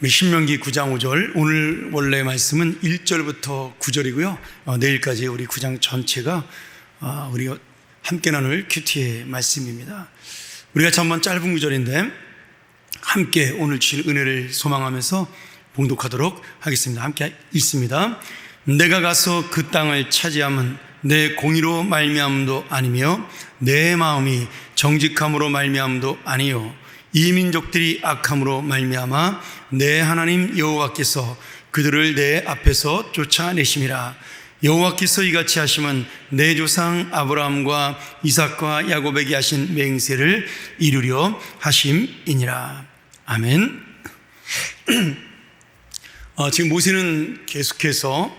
우리 신명기 9장 5절, 오늘 원래 말씀은 1절부터 9절이고요. 내일까지 우리 9장 전체가 우리 함께 나눌 큐티의 말씀입니다. 우리가 한번 짧은 구절인데 함께 오늘 주실 은혜를 소망하면서 봉독하도록 하겠습니다. 함께 읽습니다. 내가 가서 그 땅을 차지함은 내 공의로 말미암음도 아니며 내 마음이 정직함으로 말미암음도 아니요 이 민족들이 악함으로 말미암아 내 하나님 여호와께서 그들을 내 앞에서 쫓아내심이라. 여호와께서 이같이 하심은 내 조상 아브라함과 이삭과 야곱에게 하신 맹세를 이루려 하심이니라. 아멘. 지금 모세는 계속해서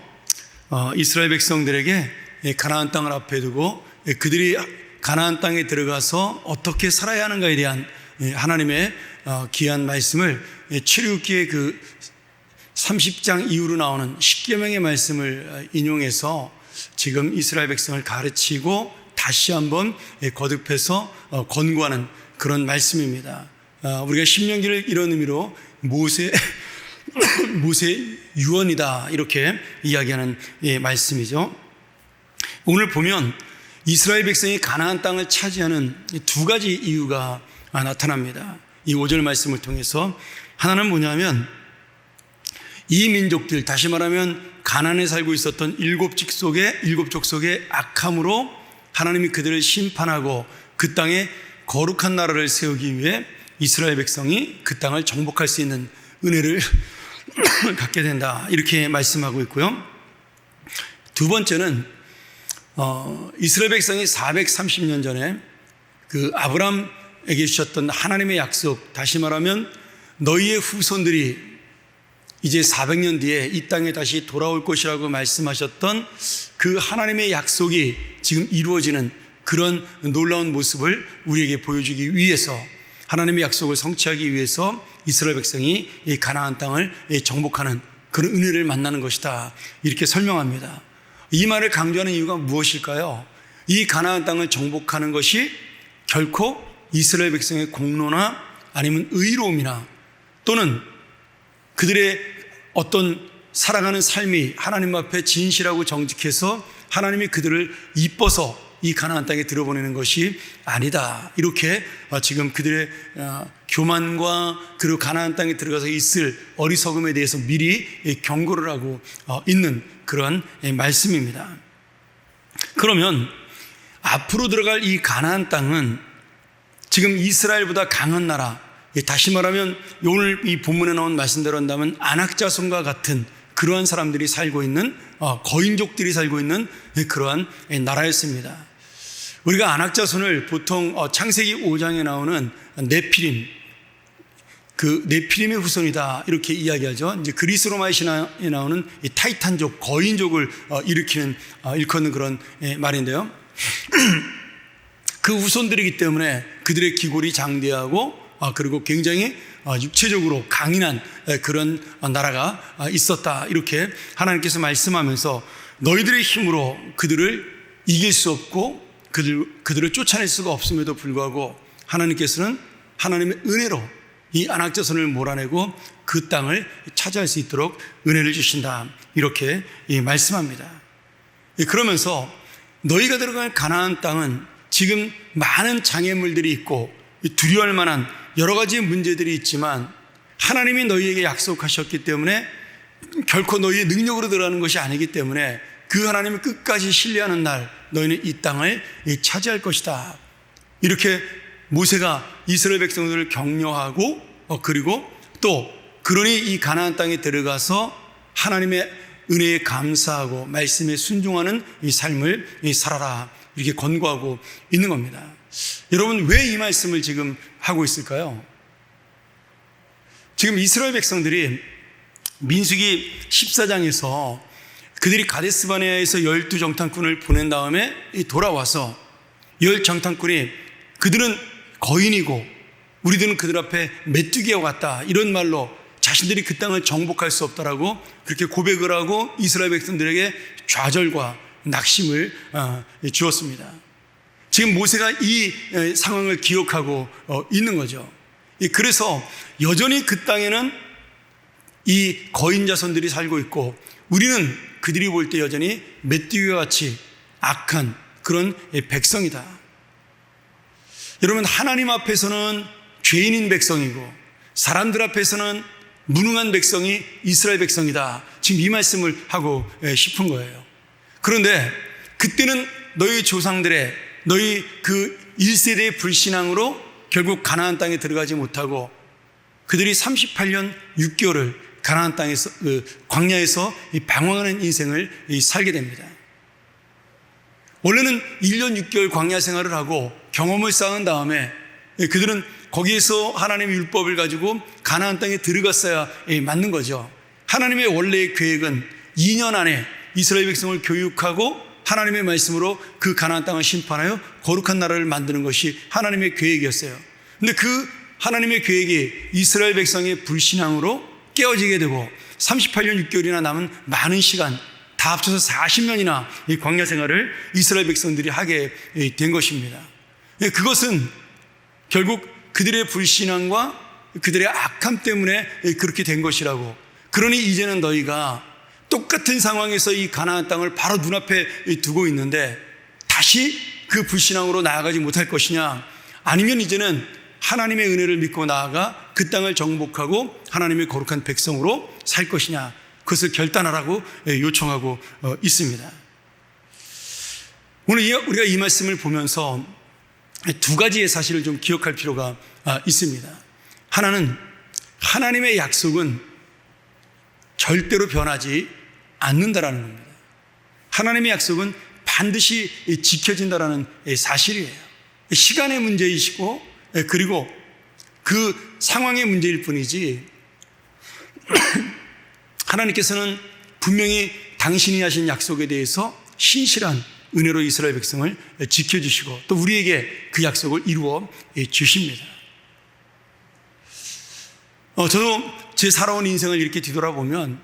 이스라엘 백성들에게 가나안 땅을 앞에 두고 그들이 가나안 땅에 들어가서 어떻게 살아야 하는가에 대한 하나님의 귀한 말씀을 출애굽기의 그 30장 이후로 나오는 십계명의 말씀을 인용해서 지금 이스라엘 백성을 가르치고 다시 한번 거듭해서 권고하는 그런 말씀입니다. 우리가 신명기를 이런 의미로 모세 유언이다 이렇게 이야기하는 말씀이죠. 오늘 보면 이스라엘 백성이 가나안 땅을 차지하는 두 가지 이유가 나타납니다. 이 5절 말씀을 통해서 하나는 뭐냐면 이 민족들, 다시 말하면 가나안에 살고 있었던 일곱 족 속의 악함으로 하나님이 그들을 심판하고 그 땅에 거룩한 나라를 세우기 위해 이스라엘 백성이 그 땅을 정복할 수 있는 은혜를 갖게 된다 이렇게 말씀하고 있고요. 두 번째는 이스라엘 백성이 430년 전에 그 아브라함에게 주셨던 하나님의 약속, 다시 말하면 너희의 후손들이 이제 400년 뒤에 이 땅에 다시 돌아올 것이라고 말씀하셨던 그 하나님의 약속이 지금 이루어지는 그런 놀라운 모습을 우리에게 보여주기 위해서, 하나님의 약속을 성취하기 위해서 이스라엘 백성이 이 가나안 땅을 정복하는 그런 은혜를 만나는 것이다 이렇게 설명합니다. 이 말을 강조하는 이유가 무엇일까요? 이 가나안 땅을 정복하는 것이 결코 이스라엘 백성의 공로나 아니면 의로움이나 또는 그들의 어떤 살아가는 삶이 하나님 앞에 진실하고 정직해서 하나님이 그들을 이뻐서 이 가나안 땅에 들어보내는 것이 아니다 이렇게 지금 그들의 교만과 그리고 가나안 땅에 들어가서 있을 어리석음에 대해서 미리 경고를 하고 있는 그런 말씀입니다. 그러면 앞으로 들어갈 이 가나안 땅은 지금 이스라엘보다 강한 나라, 다시 말하면 오늘 이 본문에 나온 말씀대로 한다면 안악자손과 같은 그러한 사람들이 살고 있는, 거인족들이 살고 있는 그러한 나라였습니다. 우리가 안악자손을 보통 창세기 5장에 나오는 네피림, 그 네피림의 후손이다 이렇게 이야기하죠. 이제 그리스 로마의 신화에 나오는 이 타이탄족, 거인족을 일컫는 그런 말인데요. 그 후손들이기 때문에 그들의 기골이 장대하고 그리고 굉장히 육체적으로 강인한 그런 나라가 있었다 이렇게 하나님께서 말씀하면서 너희들의 힘으로 그들을 이길 수 없고 그들을 쫓아낼 수가 없음에도 불구하고 하나님께서는 하나님의 은혜로 이 안악자손을 몰아내고 그 땅을 차지할 수 있도록 은혜를 주신다 이렇게 말씀합니다. 그러면서 너희가 들어갈 가나안 땅은 지금 많은 장애물들이 있고 두려워할 만한 여러 가지 문제들이 있지만 하나님이 너희에게 약속하셨기 때문에 결코 너희의 능력으로 들어가는 것이 아니기 때문에 그 하나님을 끝까지 신뢰하는 날 너희는 이 땅을 차지할 것이다 이렇게 모세가 이스라엘 백성들을 격려하고 그리고 또 그러니 이 가나안 땅에 들어가서 하나님의 은혜에 감사하고 말씀에 순종하는 이 삶을 살아라 이렇게 권고하고 있는 겁니다. 여러분 왜 이 말씀을 지금 하고 있을까요? 지금 이스라엘 백성들이 민수기 14장에서 그들이 가데스바네아에서 12정탐꾼을 보낸 다음에 돌아와서 10정탐꾼이 그들은 거인이고 우리들은 그들 앞에 메뚜기와 같다 이런 말로 자신들이 그 땅을 정복할 수 없다라고 그렇게 고백을 하고 이스라엘 백성들에게 좌절과 낙심을 주었습니다. 지금 모세가 이 상황을 기억하고 있는 거죠. 그래서 여전히 그 땅에는 이 거인 자손들이 살고 있고 우리는 그들이 볼 때 여전히 멧돼지와 같이 악한 그런 백성이다. 여러분, 하나님 앞에서는 죄인인 백성이고 사람들 앞에서는 무능한 백성이 이스라엘 백성이다. 지금 이 말씀을 하고 싶은 거예요. 그런데 그때는 너희 조상들의 너희 그 1세대의 불신앙으로 결국 가나안 땅에 들어가지 못하고 그들이 38년 6개월을 가나안 땅에서 광야에서 방황하는 인생을 살게 됩니다. 원래는 1년 6개월 광야 생활을 하고 경험을 쌓은 다음에 그들은 거기에서 하나님의 율법을 가지고 가나안 땅에 들어갔어야 맞는 거죠. 하나님의 원래의 계획은 2년 안에 이스라엘 백성을 교육하고 하나님의 말씀으로 그 가나안 땅을 심판하여 거룩한 나라를 만드는 것이 하나님의 계획이었어요. 그런데 그 하나님의 계획이 이스라엘 백성의 불신앙으로 깨어지게 되고 38년 6개월이나 남은 많은 시간 다 합쳐서 40년이나 이 광야 생활을 이스라엘 백성들이 하게 된 것입니다. 그것은 결국 그들의 불신앙과 그들의 악함 때문에 그렇게 된 것이라고. 그러니 이제는 너희가 똑같은 상황에서 이 가나안 땅을 바로 눈앞에 두고 있는데 다시 그 불신앙으로 나아가지 못할 것이냐, 아니면 이제는 하나님의 은혜를 믿고 나아가 그 땅을 정복하고 하나님의 거룩한 백성으로 살 것이냐, 그것을 결단하라고 요청하고 있습니다. 오늘 우리가 이 말씀을 보면서 두 가지의 사실을 좀 기억할 필요가 있습니다. 하나는 하나님의 약속은 절대로 변하지 않는다라는 겁니다. 하나님의 약속은 반드시 지켜진다라는 사실이에요. 시간의 문제이시고 그리고 그 상황의 문제일 뿐이지 하나님께서는 분명히 당신이 하신 약속에 대해서 신실한 은혜로 이스라엘 백성을 지켜주시고 또 우리에게 그 약속을 이루어 주십니다. 저도 제 살아온 인생을 이렇게 뒤돌아보면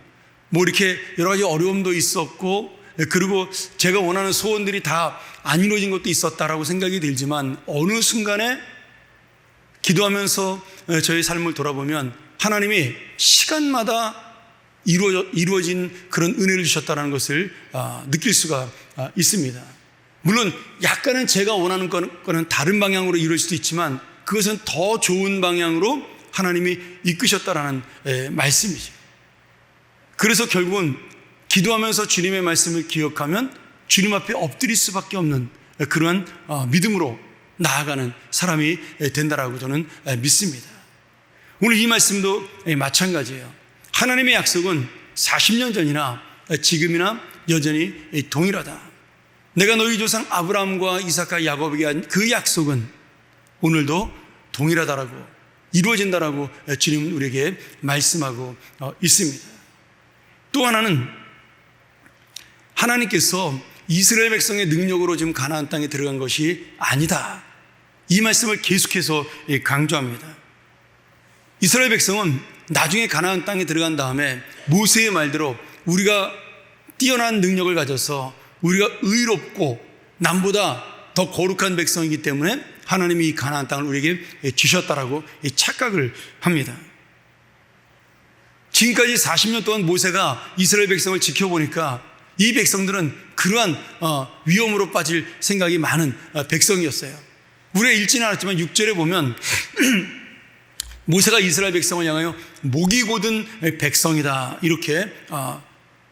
뭐 이렇게 여러 가지 어려움도 있었고 그리고 제가 원하는 소원들이 다 안 이루어진 것도 있었다라고 생각이 들지만 어느 순간에 기도하면서 저의 삶을 돌아보면 하나님이 시간마다 이루어진 그런 은혜를 주셨다는 것을 느낄 수가 있습니다. 물론 약간은 제가 원하는 거는 다른 방향으로 이루어질 수도 있지만 그것은 더 좋은 방향으로 하나님이 이끄셨다라는 말씀이죠. 그래서 결국은 기도하면서 주님의 말씀을 기억하면 주님 앞에 엎드릴 수밖에 없는 그러한 믿음으로 나아가는 사람이 된다라고 저는 믿습니다. 오늘 이 말씀도 마찬가지예요. 하나님의 약속은 40년 전이나 지금이나 여전히 동일하다. 내가 너희 조상 아브라함과 이삭과 야곱에게 한 그 약속은 오늘도 동일하다라고 이루어진다라고 주님은 우리에게 말씀하고 있습니다. 또 하나는 하나님께서 이스라엘 백성의 능력으로 지금 가나안 땅에 들어간 것이 아니다. 이 말씀을 계속해서 강조합니다. 이스라엘 백성은 나중에 가나안 땅에 들어간 다음에 모세의 말대로 우리가 뛰어난 능력을 가져서 우리가 의롭고 남보다 더 거룩한 백성이기 때문에 하나님이 이 가나안 땅을 우리에게 주셨다라고 착각을 합니다. 지금까지 40년 동안 모세가 이스라엘 백성을 지켜보니까 이 백성들은 그러한 위험으로 빠질 생각이 많은 백성이었어요. 우리가 읽지는 않았지만 6절에 보면 모세가 이스라엘 백성을 향하여 목이 곧은 백성이다 이렇게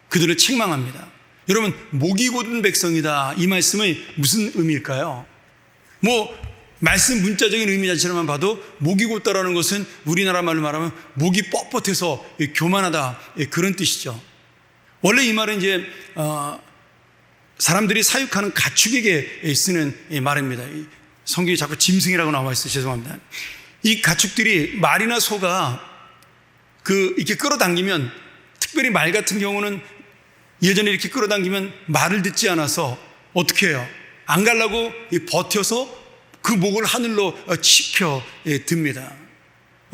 그들을 책망합니다. 여러분, 목이 곧은 백성이다 이 말씀은 무슨 의미일까요? 말씀 문자적인 의미 자체로만 봐도 목이 곧다라는 것은 우리나라 말로 말하면 목이 뻣뻣해서 교만하다 그런 뜻이죠. 원래 이 말은 이제 사람들이 사육하는 가축에게 쓰는 말입니다. 성경에 자꾸 짐승이라고 나와 있어요. 죄송합니다. 이 가축들이 말이나 소가 이렇게 끌어당기면, 특별히 말 같은 경우는 예전에 이렇게 끌어당기면 말을 듣지 않아서 어떻게 해요? 안 가려고 버텨서 그 목을 하늘로 치켜 듭니다.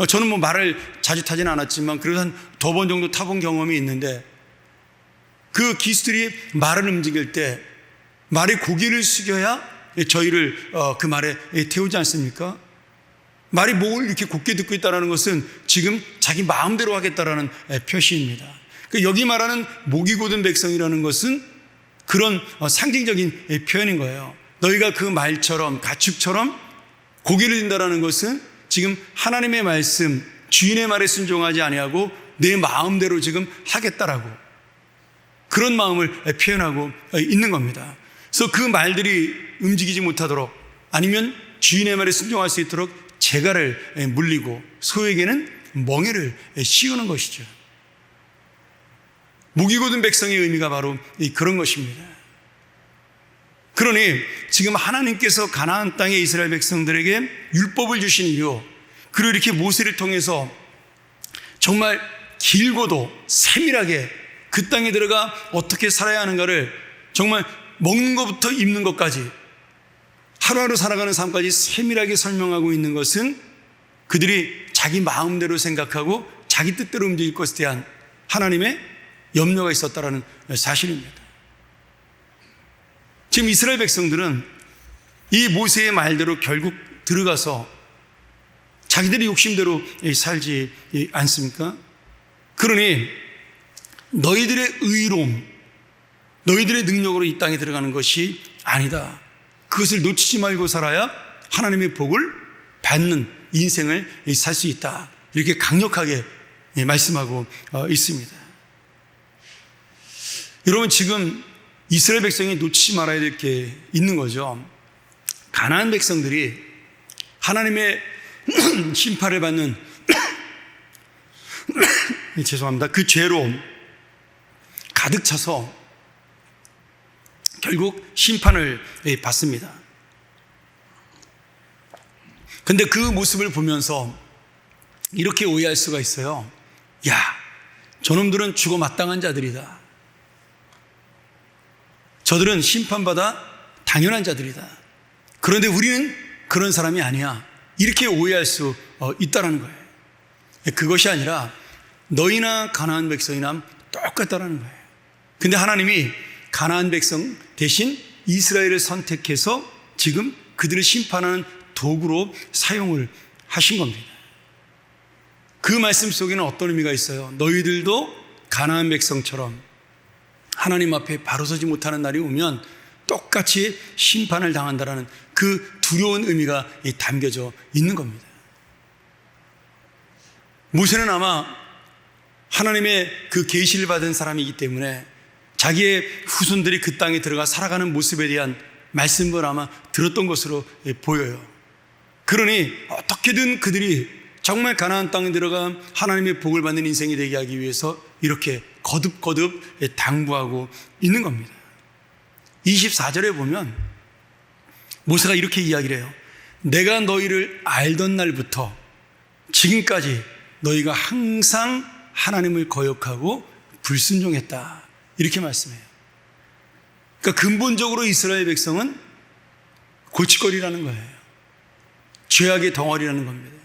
저는 말을 자주 타지는 않았지만 그래도 한 2번 정도 타본 경험이 있는데 그 기수들이 말을 움직일 때 말이 고개를 숙여야 저희를 그 말에 태우지 않습니까? 말이 목을 이렇게 곧게 듣고 있다는 것은 지금 자기 마음대로 하겠다라는 표시입니다. 여기 말하는 목이 곧은 백성이라는 것은 그런 상징적인 표현인 거예요. 너희가 그 말처럼 가축처럼 고개를 든다는 것은 지금 하나님의 말씀, 주인의 말에 순종하지 아니하고 내 마음대로 지금 하겠다라고 그런 마음을 표현하고 있는 겁니다. 그래서 그 말들이 움직이지 못하도록 아니면 주인의 말에 순종할 수 있도록 재갈을 물리고 소에게는 멍에를 씌우는 것이죠. 목이 곧은 백성의 의미가 바로 그런 것입니다. 그러니 지금 하나님께서 가나안 땅의 이스라엘 백성들에게 율법을 주신 이유, 그리고 이렇게 모세를 통해서 정말 길고도 세밀하게 그 땅에 들어가 어떻게 살아야 하는가를 정말 먹는 것부터 입는 것까지 하루하루 살아가는 삶까지 세밀하게 설명하고 있는 것은 그들이 자기 마음대로 생각하고 자기 뜻대로 움직일 것에 대한 하나님의 염려가 있었다는 사실입니다. 지금 이스라엘 백성들은 이 모세의 말대로 결국 들어가서 자기들의 욕심대로 살지 않습니까? 그러니 너희들의 의로움, 너희들의 능력으로 이 땅에 들어가는 것이 아니다. 그것을 놓치지 말고 살아야 하나님의 복을 받는 인생을 살 수 있다. 이렇게 강력하게 말씀하고 있습니다. 여러분, 지금 이스라엘 백성이 놓치지 말아야 될 게 있는 거죠. 가나안 백성들이 하나님의 심판을 받는 죄송합니다. 그 죄로 가득 차서 결국 심판을 받습니다. 그런데 그 모습을 보면서 이렇게 오해할 수가 있어요. 야, 저놈들은 죽어 마땅한 자들이다. 저들은 심판받아 당연한 자들이다. 그런데 우리는 그런 사람이 아니야. 이렇게 오해할 수 있다는 거예요. 그것이 아니라 너희나 가나안 백성이나 똑같다라는 거예요. 근데 하나님이 가나안 백성 대신 이스라엘을 선택해서 지금 그들을 심판하는 도구로 사용을 하신 겁니다. 그 말씀 속에는 어떤 의미가 있어요? 너희들도 가나안 백성처럼 하나님 앞에 바로 서지 못하는 날이 오면 똑같이 심판을 당한다라는 그 두려운 의미가 담겨져 있는 겁니다. 모세는 아마 하나님의 그 계시를 받은 사람이기 때문에 자기의 후손들이 그 땅에 들어가 살아가는 모습에 대한 말씀을 아마 들었던 것으로 보여요. 그러니 어떻게든 그들이 정말 가나안 땅에 들어가 하나님의 복을 받는 인생이 되게 하기 위해서 이렇게 거듭거듭 당부하고 있는 겁니다. 24절에 보면 모세가 이렇게 이야기를 해요. 내가 너희를 알던 날부터 지금까지 너희가 항상 하나님을 거역하고 불순종했다. 이렇게 말씀해요. 그러니까 근본적으로 이스라엘 백성은 골칫거리라는 거예요. 죄악의 덩어리라는 겁니다.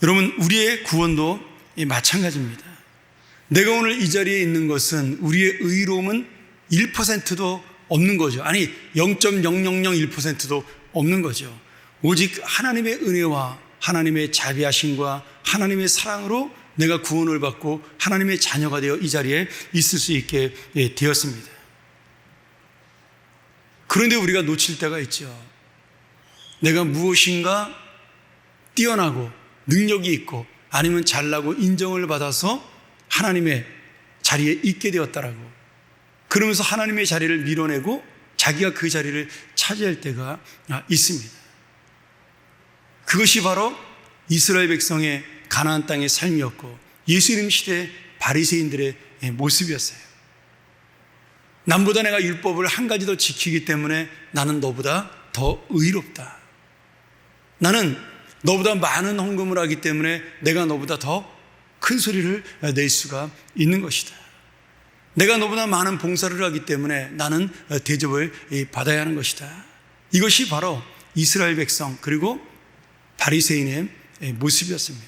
여러분, 우리의 구원도 마찬가지입니다. 내가 오늘 이 자리에 있는 것은 우리의 의로움은 1%도 없는 거죠. 아니 0.0001%도 없는 거죠. 오직 하나님의 은혜와 하나님의 자비하심과 하나님의 사랑으로 내가 구원을 받고 하나님의 자녀가 되어 이 자리에 있을 수 있게 되었습니다. 그런데 우리가 놓칠 때가 있죠. 내가 무엇인가 뛰어나고 능력이 있고 아니면 잘나고 인정을 받아서 하나님의 자리에 있게 되었다라고, 그러면서 하나님의 자리를 밀어내고 자기가 그 자리를 차지할 때가 있습니다. 그것이 바로 이스라엘 백성의 가나안 땅의 삶이었고 예수님 시대 바리새인들의 모습이었어요. 남보다 내가 율법을 한 가지 더 지키기 때문에 나는 너보다 더 의롭다. 나는 너보다 많은 헌금을 하기 때문에 내가 너보다 더 큰 소리를 낼 수가 있는 것이다. 내가 너보다 많은 봉사를 하기 때문에 나는 대접을 받아야 하는 것이다. 이것이 바로 이스라엘 백성 그리고 바리새인의 모습이었습니다.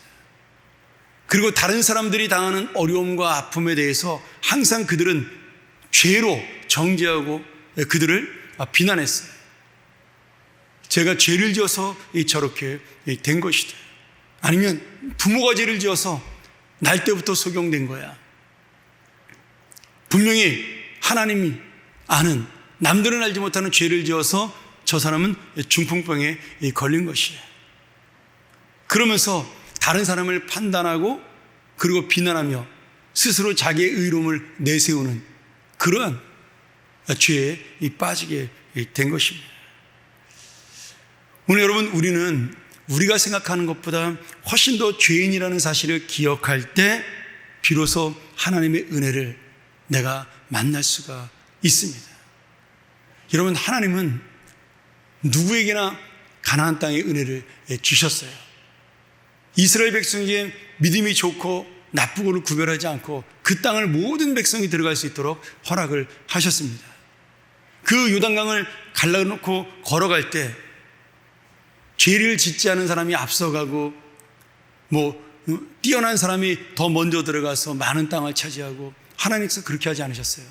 그리고 다른 사람들이 당하는 어려움과 아픔에 대해서 항상 그들은 죄로 정죄하고 그들을 비난했어요. 제가 죄를 지어서 저렇게 된 것이다. 아니면 부모가 죄를 지어서 날 때부터 소경된 거야. 분명히 하나님이 아는, 남들은 알지 못하는 죄를 지어서 저 사람은 중풍병에 걸린 것이에요. 그러면서 다른 사람을 판단하고 그리고 비난하며 스스로 자기의 의로움을 내세우는 그러한 죄에 빠지게 된 것입니다. 오늘 여러분, 우리는 우리가 생각하는 것보다 훨씬 더 죄인이라는 사실을 기억할 때 비로소 하나님의 은혜를 내가 만날 수가 있습니다. 여러분, 하나님은 누구에게나 가나안 땅의 은혜를 주셨어요. 이스라엘 백성에게 믿음이 좋고 나쁘고를 구별하지 않고 그 땅을 모든 백성이 들어갈 수 있도록 허락을 하셨습니다. 그 요단강을 갈라놓고 걸어갈 때 죄를 짓지 않은 사람이 앞서가고 뛰어난 사람이 더 먼저 들어가서 많은 땅을 차지하고, 하나님께서 그렇게 하지 않으셨어요.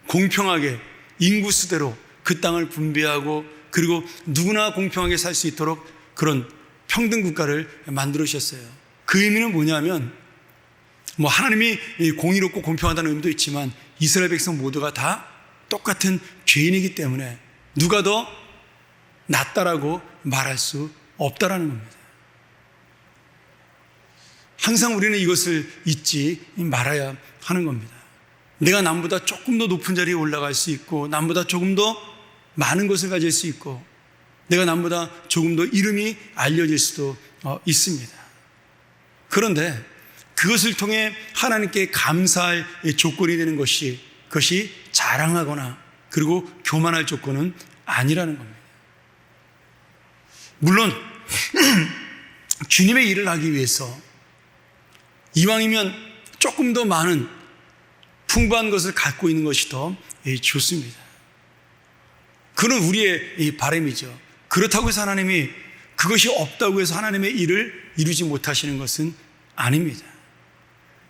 공평하게 인구수대로 그 땅을 분배하고 그리고 누구나 공평하게 살 수 있도록 그런 평등 국가를 만들으셨어요. 그 의미는 뭐냐면 하나님이 공의롭고 공평하다는 의미도 있지만 이스라엘 백성 모두가 다 똑같은 죄인이기 때문에 누가 더 낫다라고 말할 수 없다라는 겁니다. 항상 우리는 이것을 잊지 말아야 하는 겁니다. 내가 남보다 조금 더 높은 자리에 올라갈 수 있고, 남보다 조금 더 많은 것을 가질 수 있고, 내가 남보다 조금 더 이름이 알려질 수도 있습니다. 그런데 그것을 통해 하나님께 감사할 조건이 되는 그것이 자랑하거나 그리고 교만할 조건은 아니라는 겁니다. 물론 주님의 일을 하기 위해서 이왕이면 조금 더 많은 풍부한 것을 갖고 있는 것이 더 좋습니다. 그건 우리의 바람이죠. 그렇다고 해서 하나님이 그것이 없다고 해서 하나님의 일을 이루지 못하시는 것은 아닙니다.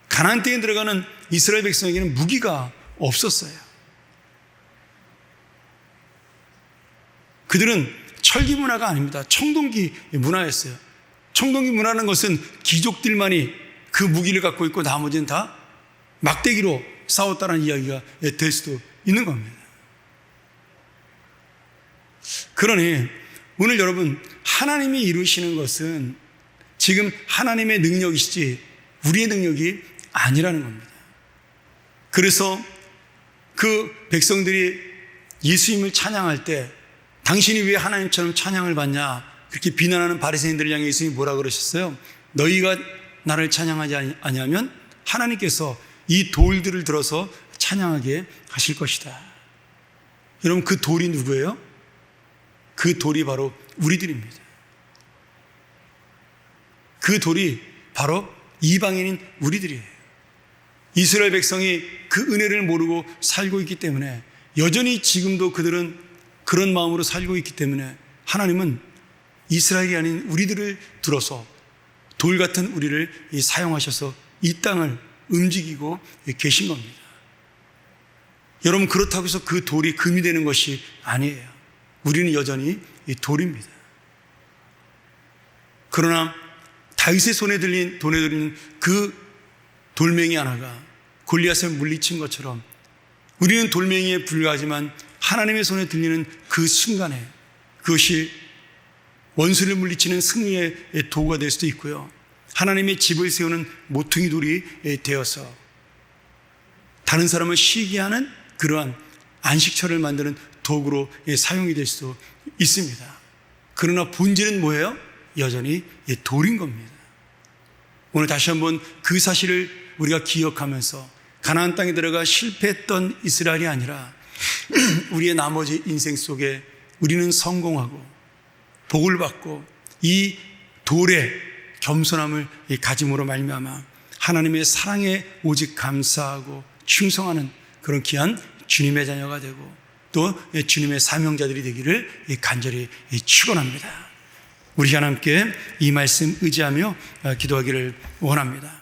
가나안 땅에 들어가는 이스라엘 백성에게는 무기가 없었어요. 그들은 철기 문화가 아닙니다. 청동기 문화였어요. 청동기 문화라는 것은 귀족들만이 그 무기를 갖고 있고 나머지는 다 막대기로 싸웠다는 이야기가 될 수도 있는 겁니다. 그러니 오늘 여러분, 하나님이 이루시는 것은 지금 하나님의 능력이시지 우리의 능력이 아니라는 겁니다. 그래서 그 백성들이 예수님을 찬양할 때 당신이 왜 하나님처럼 찬양을 받냐 그렇게 비난하는 바리새인들을 향해 예수님이 뭐라 그러셨어요? 너희가 나를 찬양하지 아니하면 하나님께서 이 돌들을 들어서 찬양하게 하실 것이다. 여러분, 그 돌이 누구예요? 그 돌이 바로 우리들입니다. 그 돌이 바로 이방인인 우리들이에요. 이스라엘 백성이 그 은혜를 모르고 살고 있기 때문에, 여전히 지금도 그들은 그런 마음으로 살고 있기 때문에 하나님은 이스라엘이 아닌 우리들을 들어서 돌 같은 우리를 사용하셔서 이 땅을 움직이고 계신 겁니다. 여러분, 그렇다고 해서 그 돌이 금이 되는 것이 아니에요. 우리는 여전히 돌입니다. 그러나 다윗의 손에 들린 그 돌멩이 하나가 골리앗을 물리친 것처럼 우리는 돌멩이에 불과하지만 하나님의 손에 들리는 그 순간에 그것이 원수를 물리치는 승리의 도구가 될 수도 있고요, 하나님의 집을 세우는 모퉁이 돌이 되어서 다른 사람을 쉬게 하는 그러한 안식처를 만드는 도구로 사용이 될 수도 있습니다. 그러나 본질은 뭐예요? 여전히 돌인 겁니다. 오늘 다시 한번 그 사실을 우리가 기억하면서 가나안 땅에 들어가 실패했던 이스라엘이 아니라 우리의 나머지 인생 속에 우리는 성공하고 복을 받고 이 돌의 겸손함을 가짐으로 말미암아 하나님의 사랑에 오직 감사하고 충성하는 그런 귀한 주님의 자녀가 되고 또 주님의 사명자들이 되기를 간절히 축원합니다. 우리 하나님께 이 말씀 의지하며 기도하기를 원합니다.